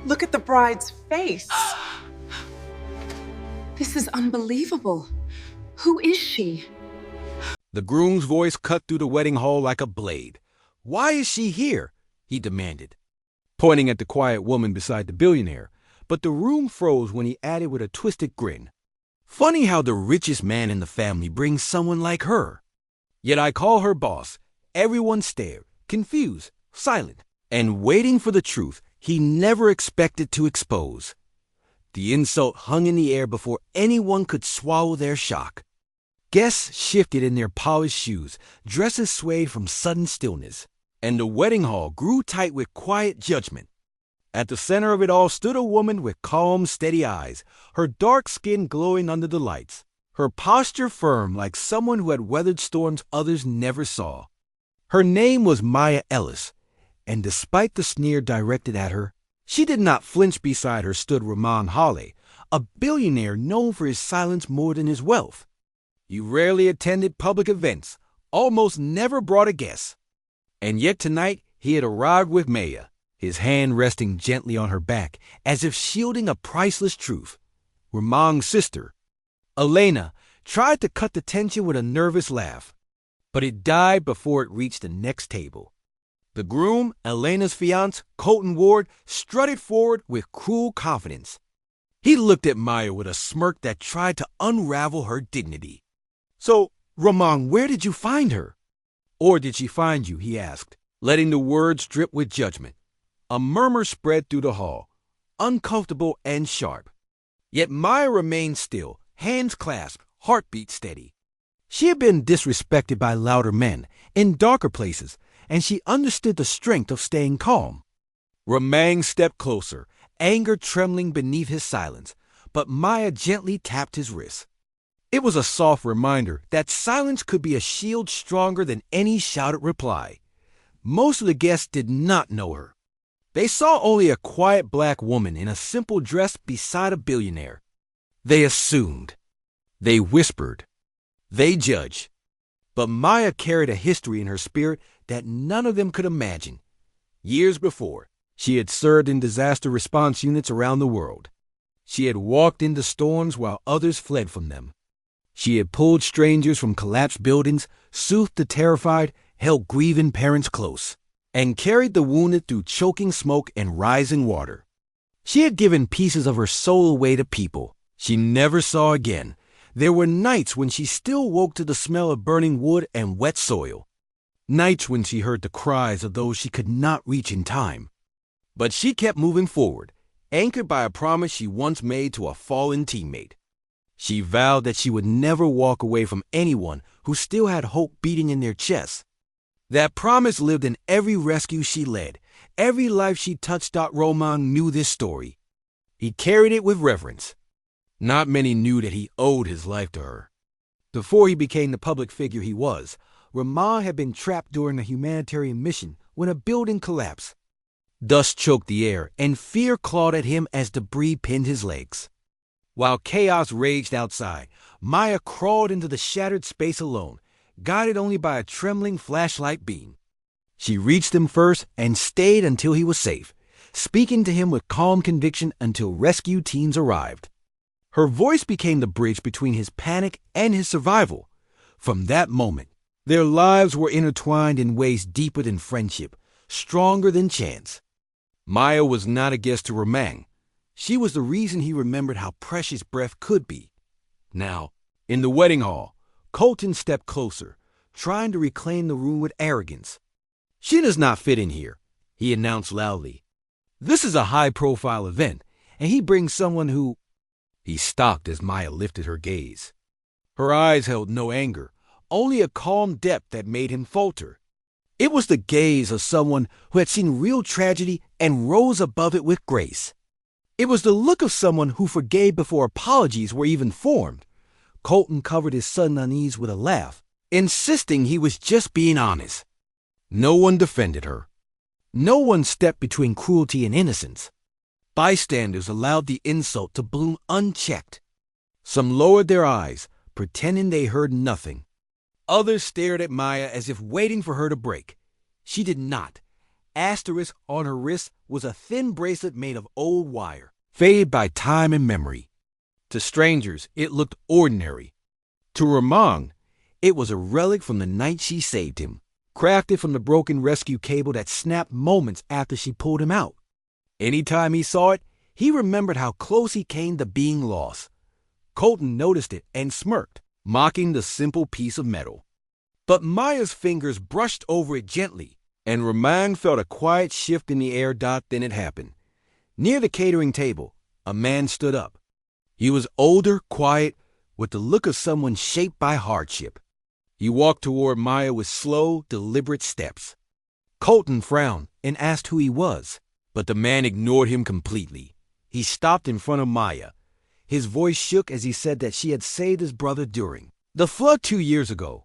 Look at the bride's face. This is unbelievable. Who is she? The groom's voice cut through the wedding hall like a blade. "Why is she here?" he demanded, pointing at the quiet woman beside the billionaire, but the room froze when he added with a twisted grin. "Funny how the richest man in the family brings someone like her. Yet I call her boss." Everyone stared, confused, silent, and waiting for the truth he never expected to expose. The insult hung in the air before anyone could swallow their shock. Guests shifted in their polished shoes, dresses swayed from sudden stillness, and the wedding hall grew tight with quiet judgment. At the center of it all stood a woman with calm, steady eyes, her dark skin glowing under the lights, her posture firm like someone who had weathered storms others never saw. Her name was Maya Ellis, and despite the sneer directed at her, she did not flinch. Beside her stood Ramon Hawley, a billionaire known for his silence more than his wealth. He rarely attended public events, almost never brought a guest. And yet tonight he had arrived with Maya, his hand resting gently on her back as if shielding a priceless truth. Ramon's sister, Elena, tried to cut the tension with a nervous laugh, but it died before it reached the next table. The groom, Elena's fiancé, Colton Ward, strutted forward with cruel confidence. He looked at Maya with a smirk that tried to unravel her dignity. "So, Ramon, where did you find her?" "Or did she find you?" he asked, letting the words drip with judgment. A murmur spread through the hall, uncomfortable and sharp. Yet Maya remained still, hands clasped, heartbeat steady. She had been disrespected by louder men, in darker places, and she understood the strength of staying calm. Ramon stepped closer, anger trembling beneath his silence, but Maya gently tapped his wrist. It was a soft reminder that silence could be a shield stronger than any shouted reply. Most of the guests did not know her. They saw only a quiet black woman in a simple dress beside a billionaire. They assumed. They whispered. They judged. But Maya carried a history in her spirit that none of them could imagine. Years before, she had served in disaster response units around the world. She had walked into storms while others fled from them. She had pulled strangers from collapsed buildings, soothed the terrified, held grieving parents close, and carried the wounded through choking smoke and rising water. She had given pieces of her soul away to people she never saw again. There were nights when she still woke to the smell of burning wood and wet soil. Nights when she heard the cries of those she could not reach in time. But she kept moving forward, anchored by a promise she once made to a fallen teammate. She vowed that she would never walk away from anyone who still had hope beating in their chests. That promise lived in every rescue she led, every life she touched. Roman knew this story. He carried it with reverence. Not many knew that he owed his life to her. Before he became the public figure he was, Ramon had been trapped during a humanitarian mission when a building collapsed. Dust choked the air, and fear clawed at him as debris pinned his legs. While chaos raged outside, Maya crawled into the shattered space alone, guided only by a trembling flashlight beam. She reached him first and stayed until he was safe, speaking to him with calm conviction until rescue teams arrived. Her voice became the bridge between his panic and his survival. From that moment, their lives were intertwined in ways deeper than friendship, stronger than chance. Maya was not a guest to Ramon. She was the reason he remembered how precious breath could be. Now, in the wedding hall, Colton stepped closer, trying to reclaim the room with arrogance. "She does not fit in here," he announced loudly. "This is a high-profile event, and he brings someone who—" He stopped as Maya lifted her gaze. Her eyes held no anger, only a calm depth that made him falter. It was the gaze of someone who had seen real tragedy and rose above it with grace. It was the look of someone who forgave before apologies were even formed. Colton covered his sudden unease with a laugh, insisting he was just being honest. No one defended her. No one stepped between cruelty and innocence. Bystanders allowed the insult to bloom unchecked. Some lowered their eyes, pretending they heard nothing. Others stared at Maya as if waiting for her to break. She did not, asterisk on her wrist was a thin bracelet made of old wire, faded by time and memory. To strangers, it looked ordinary. To Ramon, it was a relic from the night she saved him, crafted from the broken rescue cable that snapped moments after she pulled him out. Anytime he saw it, he remembered how close he came to being lost. Colton noticed it and smirked, mocking the simple piece of metal. But Maya's fingers brushed over it gently, and Ramon felt a quiet shift in the air. Then it happened. Near the catering table, a man stood up. He was older, quiet, with the look of someone shaped by hardship. He walked toward Maya with slow, deliberate steps. Colton frowned and asked who he was, but the man ignored him completely. He stopped in front of Maya. His voice shook as he said that she had saved his brother during the flood 2 years ago,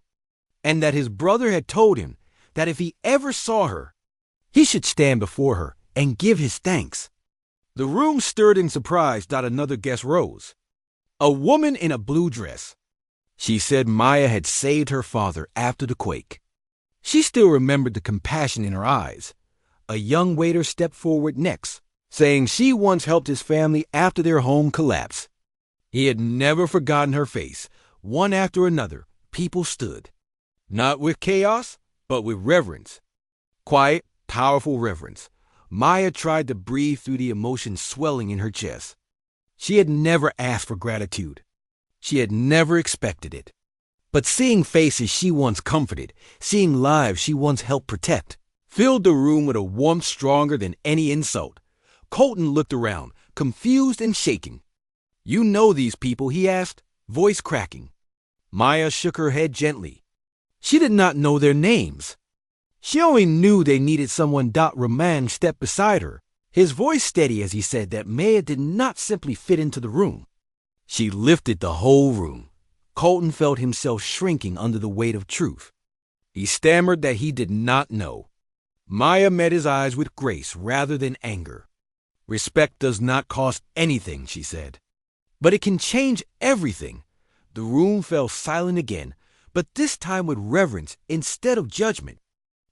and that his brother had told him that if he ever saw her, he should stand before her and give his thanks. The room stirred in surprise. Another guest rose. A woman in a blue dress. She said Maya had saved her father after the quake. She still remembered the compassion in her eyes. A young waiter stepped forward next, saying she once helped his family after their home collapsed. He had never forgotten her face. One after another, people stood. Not with chaos, but with reverence. Quiet, powerful reverence. Maya tried to breathe through the emotion swelling in her chest. She had never asked for gratitude. She had never expected it. But seeing faces she once comforted, seeing lives she once helped protect, filled the room with a warmth stronger than any insult. Colton looked around, confused and shaking. "You know these people?" he asked, voice cracking. Maya shook her head gently. She did not know their names. She only knew they needed someone. Ramon stepped beside her, his voice steady as he said that Maya did not simply fit into the room. She lifted the whole room. Colton felt himself shrinking under the weight of truth. He stammered that he did not know. Maya met his eyes with grace rather than anger. "Respect does not cost anything," she said. "But it can change everything." The room fell silent again, but this time with reverence instead of judgment.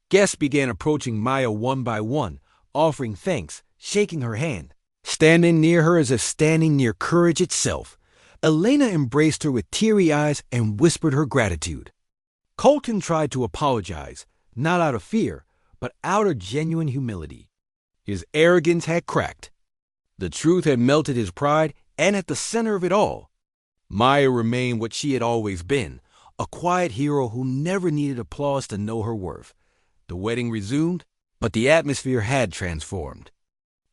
Guests began approaching Maya one by one, offering thanks, shaking her hand, standing near her as if standing near courage itself. Elena embraced her with teary eyes and whispered her gratitude. Colton tried to apologize, not out of fear, but out of genuine humility. His arrogance had cracked. The truth had melted his pride, and at the center of it all, Maya remained what she had always been, a quiet hero who never needed applause to know her worth. The wedding resumed, but the atmosphere had transformed.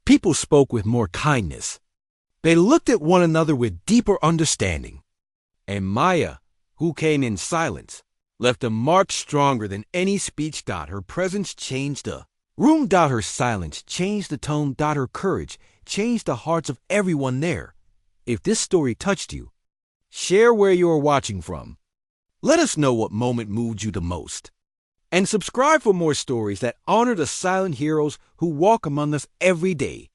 People spoke with more kindness. They looked at one another with deeper understanding. And Maya, who came in silence, left a mark stronger than any speech. Her presence changed the room. Her silence changed the tone. Her courage changed the hearts of everyone there. If this story touched you, share where you are watching from. Let us know what moment moved you the most. And subscribe for more stories that honor the silent heroes who walk among us every day.